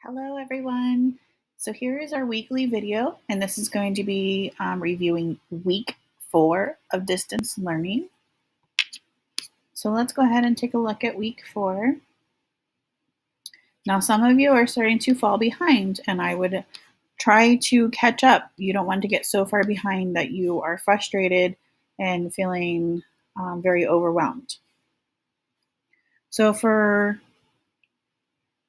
Hello everyone. So here is our weekly video, and this is going to be reviewing week 4 of distance learning. So let's go ahead and take a look at week 4. Now some of you are starting to fall behind, and I would try to catch up. You don't want to get so far behind that you are frustrated and feeling very overwhelmed. So for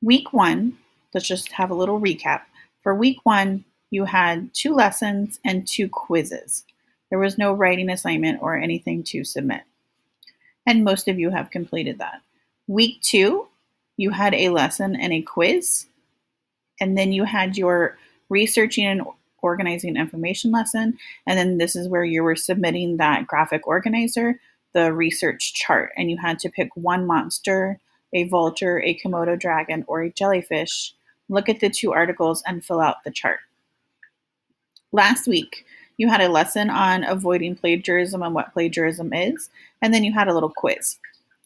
week 1, let's just have a little recap. For week 1, you had 2 lessons and 2 quizzes. There was no writing assignment or anything to submit. And most of you have completed that. Week 2, you had a lesson and a quiz. And then you had your researching and organizing information lesson. And then this is where you were submitting that graphic organizer, the research chart. And you had to pick one monster, a vulture, a Komodo dragon, or a jellyfish, look at the 2 articles, and fill out the chart. Last week, you had a lesson on avoiding plagiarism and what plagiarism is, and then you had a little quiz.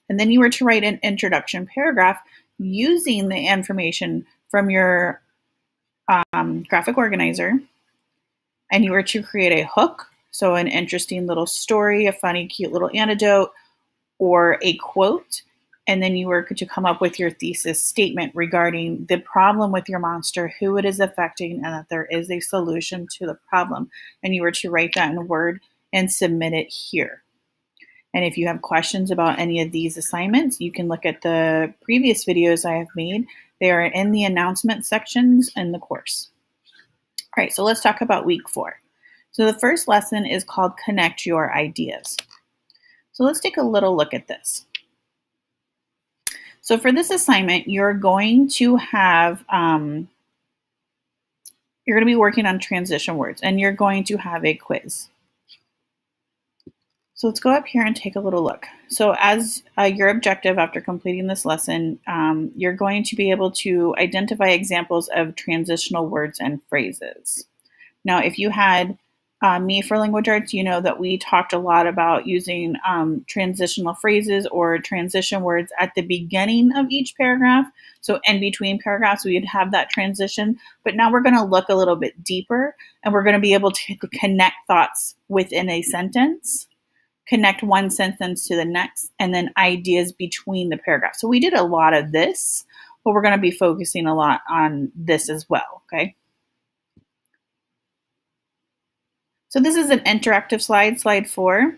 And then you were to write an introduction paragraph using the information from your graphic organizer, and you were to create a hook, so an interesting little story, a funny, cute little anecdote, or a quote. And then you were to come up with your thesis statement regarding the problem with your monster, who it is affecting, and that there is a solution to the problem. And you were to write that in Word and submit it here. And if you have questions about any of these assignments, you can look at the previous videos I have made. They are in the announcement sections in the course. All right, so let's talk about week 4. So the first lesson is called Connect Your Ideas. So let's take a little look at this. So for this assignment, you're going to have, you're going to be working on transition words, and you're going to have a quiz. So let's go up here and take a little look. So as your objective after completing this lesson, you're going to be able to identify examples of transitional words and phrases. Now, if you had me for language arts, you know that we talked a lot about using transitional phrases or transition words at the beginning of each paragraph. So in between paragraphs, we would have that transition. But now we're going to look a little bit deeper, and we're going to be able to connect thoughts within a sentence, connect one sentence to the next, and then ideas between the paragraphs. So we did a lot of this, but we're going to be focusing a lot on this as well, okay? So this is an interactive slide, slide 4.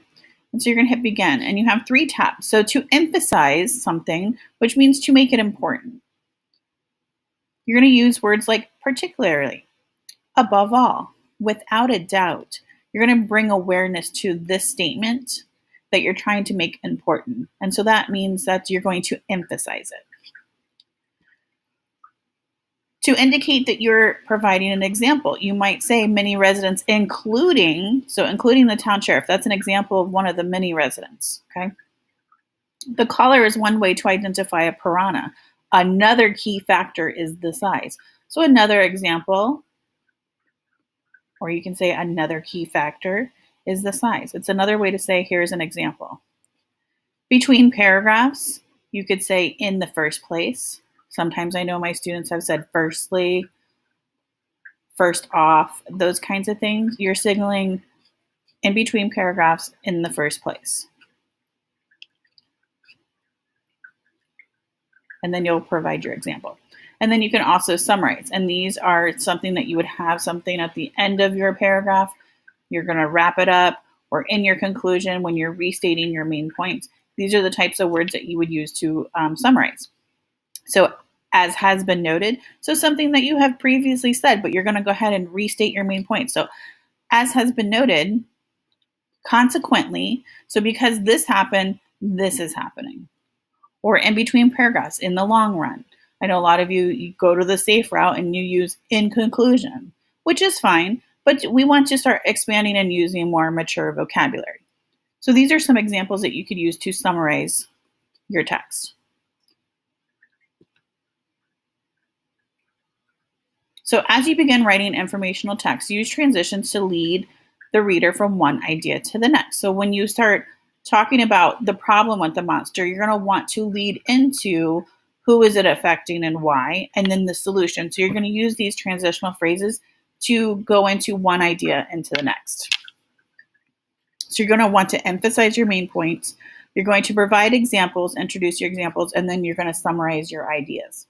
And so you're going to hit begin, and you have 3 tabs. So to emphasize something, which means to make it important, you're going to use words like particularly, above all, without a doubt. You're going to bring awareness to this statement that you're trying to make important. And so that means that you're going to emphasize it. To indicate that you're providing an example, you might say many residents, including the town sheriff. That's an example of one of the many residents, okay? The collar is one way to identify a piranha. Another key factor is the size. So another example, or you can say another key factor, is the size. It's another way to say, here's an example. Between paragraphs, you could say in the first place. Sometimes I know my students have said firstly, first off, those kinds of things. You're signaling in between paragraphs in the first place. And then you'll provide your example. And then you can also summarize. And these are something that you would have something at the end of your paragraph. You're going to wrap it up, or in your conclusion when you're restating your main points. These are the types of words that you would use to summarize. So as has been noted, so something that you have previously said, but you're going to go ahead and restate your main points. So as has been noted, consequently, so because this happened, this is happening. Or in between paragraphs, in the long run. I know a lot of you go to the safe route and you use in conclusion, which is fine, but we want to start expanding and using more mature vocabulary. So these are some examples that you could use to summarize your text. So as you begin writing informational text, use transitions to lead the reader from one idea to the next. So when you start talking about the problem with the monster, you're going to want to lead into who is it affecting and why, and then the solution. So you're going to use these transitional phrases to go into one idea into the next. So you're going to want to emphasize your main points. You're going to provide examples, introduce your examples, and then you're going to summarize your ideas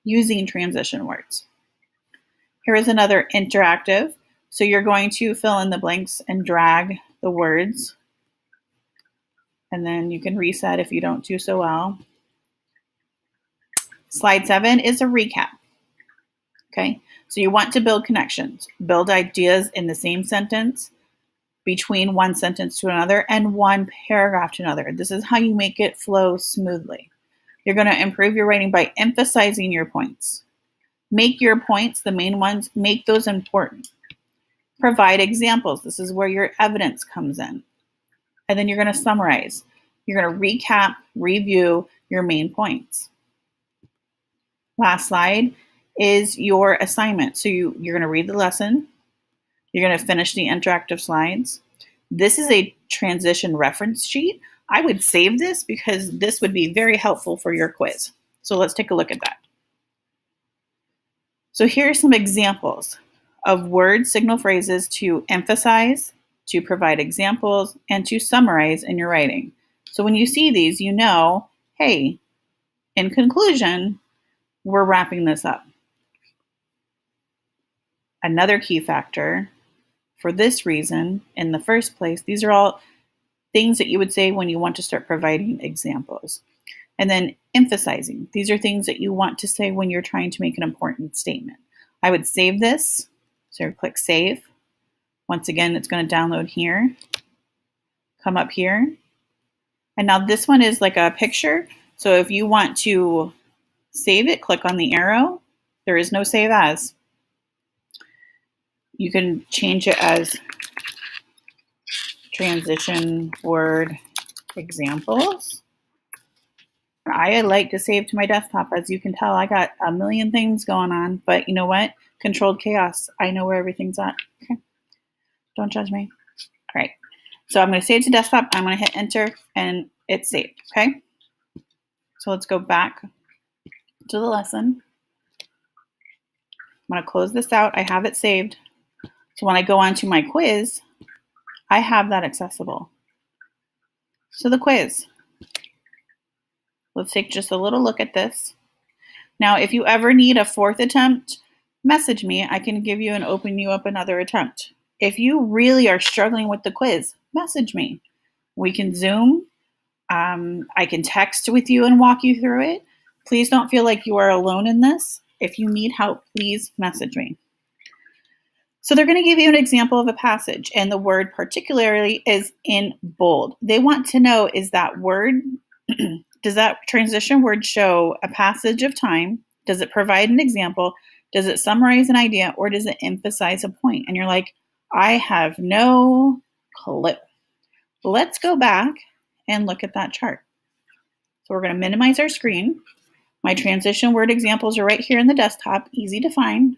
using transition words. Here is another interactive. So you're going to fill in the blanks and drag the words, and then you can reset if you don't do so well. Slide 7 is a recap. Okay, so you want to build connections, build ideas in the same sentence, between one sentence to another, and one paragraph to another. This is how you make it flow smoothly. You're going to improve your writing by emphasizing your points. Make your points, the main ones, make those important. Provide examples. This is where your evidence comes in. And then you're going to summarize. You're going to recap, review your main points. Last slide is your assignment. So you're going to read the lesson. You're going to finish the interactive slides. This is a transition reference sheet. I would save this because this would be very helpful for your quiz. So let's take a look at that. So here are some examples of word signal phrases to emphasize, to provide examples, and to summarize in your writing. So when you see these, you know, hey, in conclusion, we're wrapping this up. Another key factor for this reason, in the first place, these are all things that you would say when you want to start providing examples. And then emphasizing. These are things that you want to say when you're trying to make an important statement. I would save this. So click Save. Once again, it's going to download here. Come up here. And now this one is like a picture. So if you want to save it, click on the arrow. There is no save as. You can change it as transition word examples. I like to save to my desktop. As you can tell, I got a million things going on, but you know what? Controlled chaos. I know where everything's at. Okay. Don't judge me. All right. So I'm going to save to desktop. I'm going to hit enter and it's saved. Okay. So let's go back to the lesson. I'm going to close this out. I have it saved. So when I go on to my quiz, I have that accessible. So the quiz. Let's take just a little look at this. Now, if you ever need a fourth attempt, message me. I can give you and open you up another attempt. If you really are struggling with the quiz, message me. We can Zoom. I can text with you and walk you through it. Please don't feel like you are alone in this. If you need help, please message me. So they're going to give you an example of a passage, and the word particularly is in bold. They want to know, is that word, does that transition word show a passage of time? Does it provide an example? Does it summarize an idea, or does it emphasize a point? And you're like, I have no clue. Let's go back and look at that chart. So we're going to minimize our screen. My transition word examples are right here in the desktop, easy to find.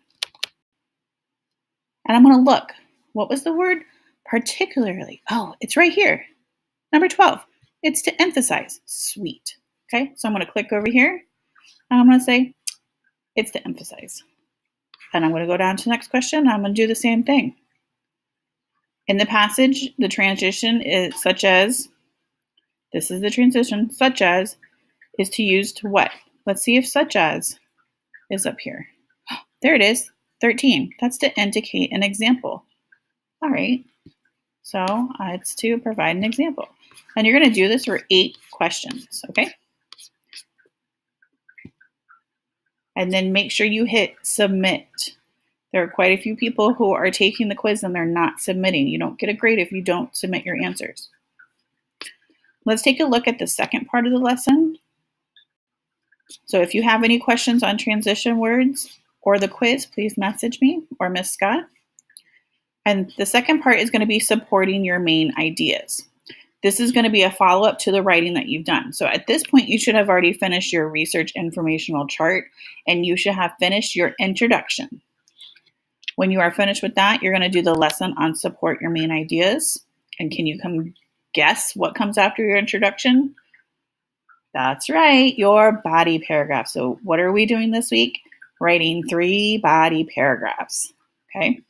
And I'm going to look. What was the word particularly? Oh, it's right here. Number 12. It's to emphasize. Sweet. Okay, so I'm going to click over here. And I'm going to say, it's to emphasize. And I'm going to go down to the next question. And I'm going to do the same thing. In the passage, the transition is such as, this is the transition, such as is to use to what? Let's see if such as is up here. There it is. 13. That's to indicate an example. All right. So it's to provide an example. And you're going to do this for 8 questions, okay? And then make sure you hit submit. There are quite a few people who are taking the quiz and they're not submitting. You don't get a grade if you don't submit your answers. Let's take a look at the second part of the lesson. So if you have any questions on transition words or the quiz, please message me or Miss Scott. And the second part is going to be supporting your main ideas. This is going to be a follow-up to the writing that you've done. So at this point, you should have already finished your research informational chart and you should have finished your introduction. When you are finished with that, you're going to do the lesson on support your main ideas. And can you come guess what comes after your introduction? That's right, your body paragraph. So what are we doing this week? Writing 3 body paragraphs, okay?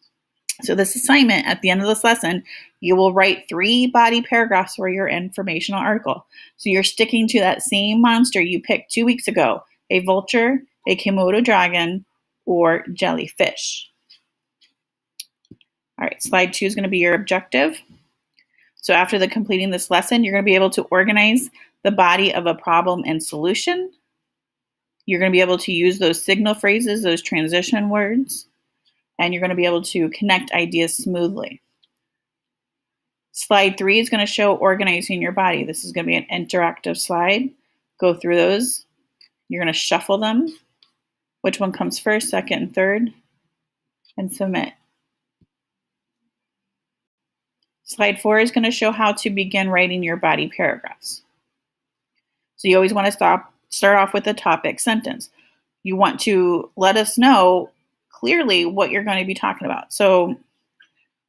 So this assignment, at the end of this lesson, you will write 3 body paragraphs for your informational article. So you're sticking to that same monster you picked 2 weeks ago, a vulture, a Komodo dragon, or jellyfish. All right, slide 2 is going to be your objective. So after completing this lesson, you're going to be able to organize the body of a problem and solution. You're going to be able to use those signal phrases, those transition words, and you're going to be able to connect ideas smoothly. Slide 3 is going to show organizing your body. This is going to be an interactive slide. Go through those. You're going to shuffle them. Which one comes first, second, and third, and submit. Slide 4 is going to show how to begin writing your body paragraphs. So you always want to start off with the topic sentence. You want to let us know clearly what you're going to be talking about. So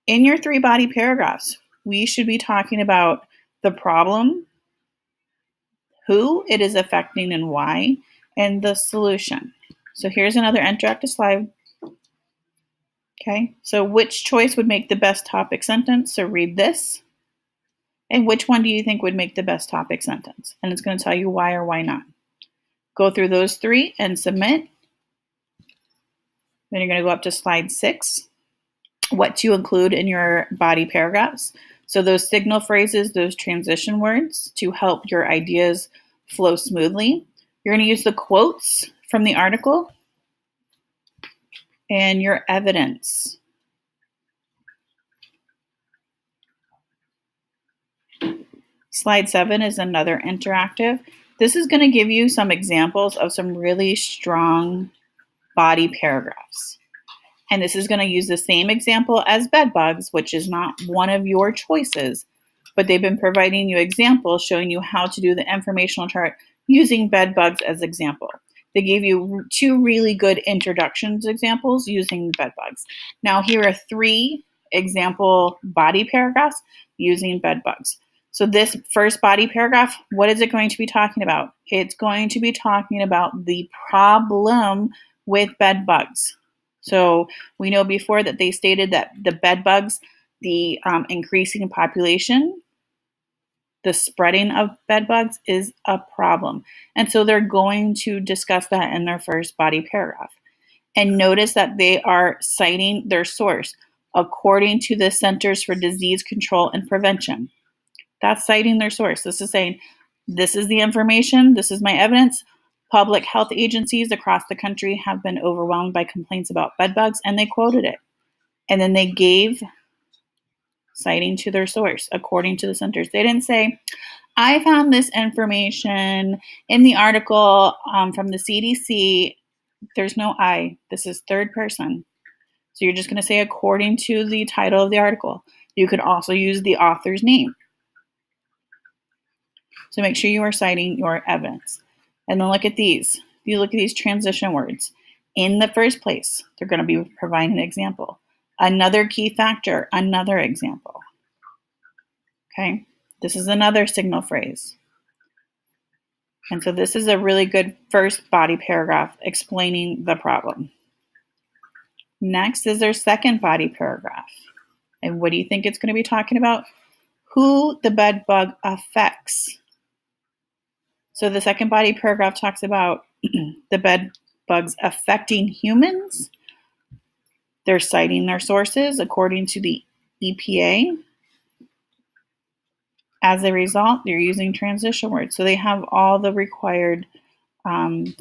in your 3 body paragraphs, we should be talking about the problem, who it is affecting and why, and the solution. So here's another interactive slide. Okay, so which choice would make the best topic sentence? So read this. And which one do you think would make the best topic sentence? And it's going to tell you why or why not. Go through those 3 and submit. Then you're going to go up to slide 6, what to include in your body paragraphs. So those signal phrases, those transition words to help your ideas flow smoothly. You're going to use the quotes from the article and your evidence. Slide 7 is another interactive. This is going to give you some examples of some really strong body paragraphs. And this is going to use the same example as bed bugs, which is not one of your choices, but they've been providing you examples showing you how to do the informational chart using bed bugs as example. They gave you 2 really good introductions examples using bed bugs. Now here are 3 example body paragraphs using bed bugs. So this first body paragraph, what is it going to be talking about? It's going to be talking about the problem with bed bugs. So we know before that they stated that the bed bugs, the increasing population, the spreading of bed bugs is a problem. And so they're going to discuss that in their first body paragraph. And notice that they are citing their source, according to the Centers for Disease Control and Prevention. That's citing their source. This is saying, this is the information, this is my evidence. Public health agencies across the country have been overwhelmed by complaints about bed bugs, and they quoted it. And then they gave citing to their source, according to the centers. They didn't say, I found this information in the article from the CDC. There's no I. This is third person. So you're just going to say according to the title of the article. You could also use the author's name. So make sure you are citing your evidence. And then look at these. If you look at these transition words, in the first place, they're going to be providing an example. Another key factor, another example. Okay, this is another signal phrase. And so this is a really good first body paragraph explaining the problem. Next is their second body paragraph. And what do you think it's going to be talking about? Who the bed bug affects. So the second body paragraph talks about the bed bugs affecting humans. They're citing their sources according to the EPA. As a result, they're using transition words. So they have all the required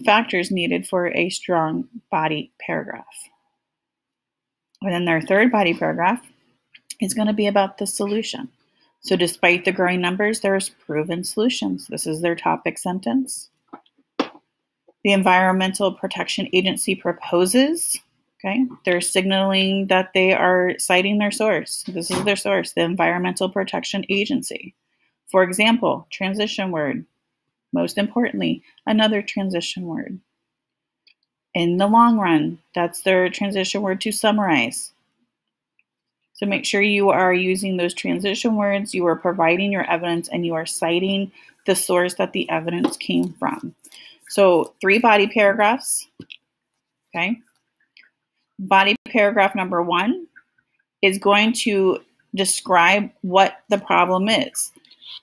factors needed for a strong body paragraph. And then their third body paragraph is going to be about the solution. So despite the growing numbers, there's proven solutions. This is their topic sentence. The Environmental Protection Agency proposes. Okay, they're signaling that they are citing their source. This is their source, the Environmental Protection Agency. For example, transition word. Most importantly, another transition word. In the long run, that's their transition word to summarize. So make sure you are using those transition words, you are providing your evidence, and you are citing the source that the evidence came from. So 3 body paragraphs, okay? Body paragraph number 1 is going to describe what the problem is.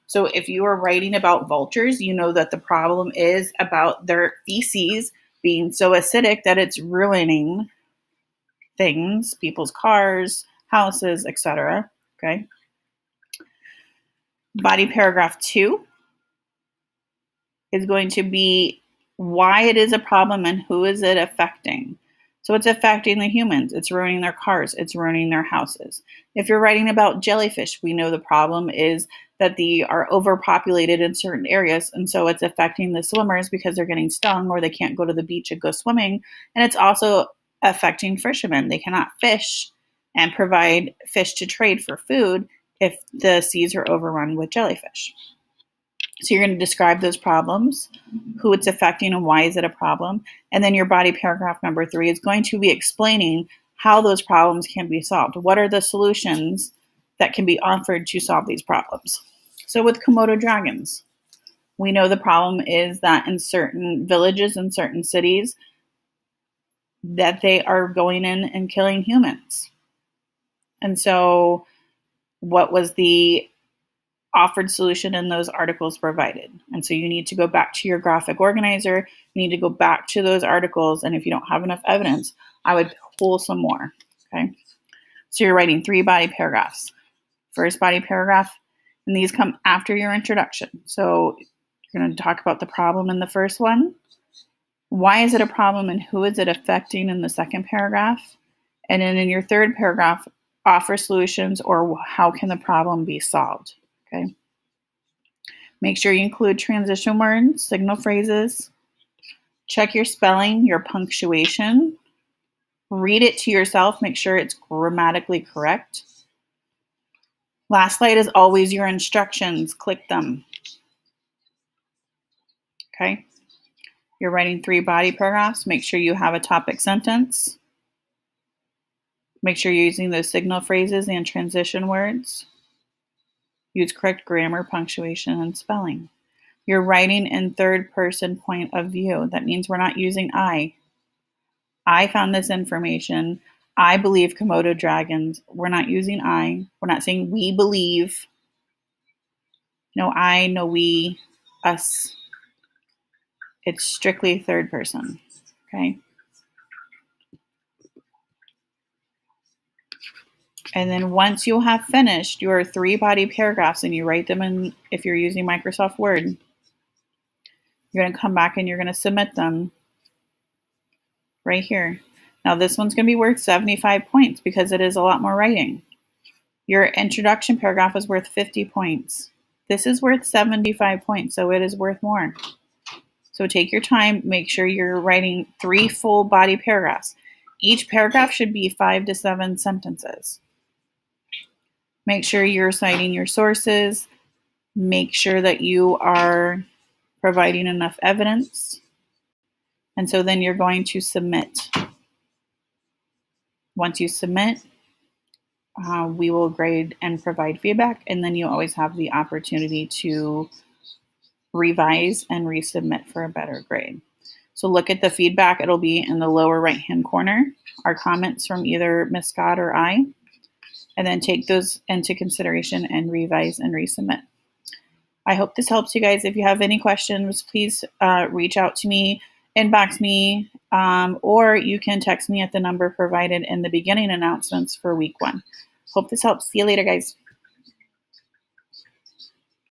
So if you are writing about vultures, you know that the problem is about their feces being so acidic that it's ruining things, people's cars, houses, etc. Okay. Body paragraph 2 is going to be why it is a problem and who is it affecting. So it's affecting the humans. It's ruining their cars. It's ruining their houses. If you're writing about jellyfish, we know the problem is that they are overpopulated in certain areas, and so it's affecting the swimmers because they're getting stung or they can't go to the beach and go swimming. And it's also affecting fishermen. They cannot fish and provide fish to trade for food if the seas are overrun with jellyfish. So you're going to describe those problems, who it's affecting and why is it a problem. And then your body paragraph number 3 is going to be explaining how those problems can be solved. What are the solutions that can be offered to solve these problems? So with Komodo dragons, we know the problem is that in certain villages and certain cities that they are going in and killing humans. And so what was the offered solution in those articles provided? And so you need to go back to your graphic organizer. You need to go back to those articles. And if you don't have enough evidence, I would pull some more. Okay. So you're writing 3 body paragraphs. First body paragraph, and these come after your introduction. So you're going to talk about the problem in the first one. Why is it a problem and who is it affecting in the second paragraph? And then in your third paragraph, offer solutions or how can the problem be solved? Okay. Make sure you include transition words, signal phrases. Check your spelling, your punctuation. Read it to yourself. Make sure it's grammatically correct. Last slide is always your instructions. Click them. Okay. You're writing 3 body paragraphs. Make sure you have a topic sentence. Make sure you're using those signal phrases and transition words. Use correct grammar, punctuation, and spelling. You're writing in third person point of view. That means we're not using I. I found this information. I believe Komodo dragons. We're not using I. We're not saying we believe. No I, no we, us. It's strictly third person. Okay. And then once you have finished your 3 body paragraphs and you write them in, if you're using Microsoft Word, you're going to come back and you're going to submit them right here. Now this one's going to be worth 75 points because it is a lot more writing. Your introduction paragraph is worth 50 points. This is worth 75 points, so it is worth more. So take your time, make sure you're writing 3 full body paragraphs. Each paragraph should be 5 to 7 sentences. Make sure you're citing your sources. Make sure that you are providing enough evidence. And so then you're going to submit. Once you submit, we will grade and provide feedback, and then you always have the opportunity to revise and resubmit for a better grade. So look at the feedback. It'll be in the lower right-hand corner, our comments from either Ms. Scott or I, and then take those into consideration and revise and resubmit. I hope this helps you guys. If you have any questions, please reach out to me, inbox me, or you can text me at the number provided in the beginning announcements for week 1. Hope this helps. See you later, guys.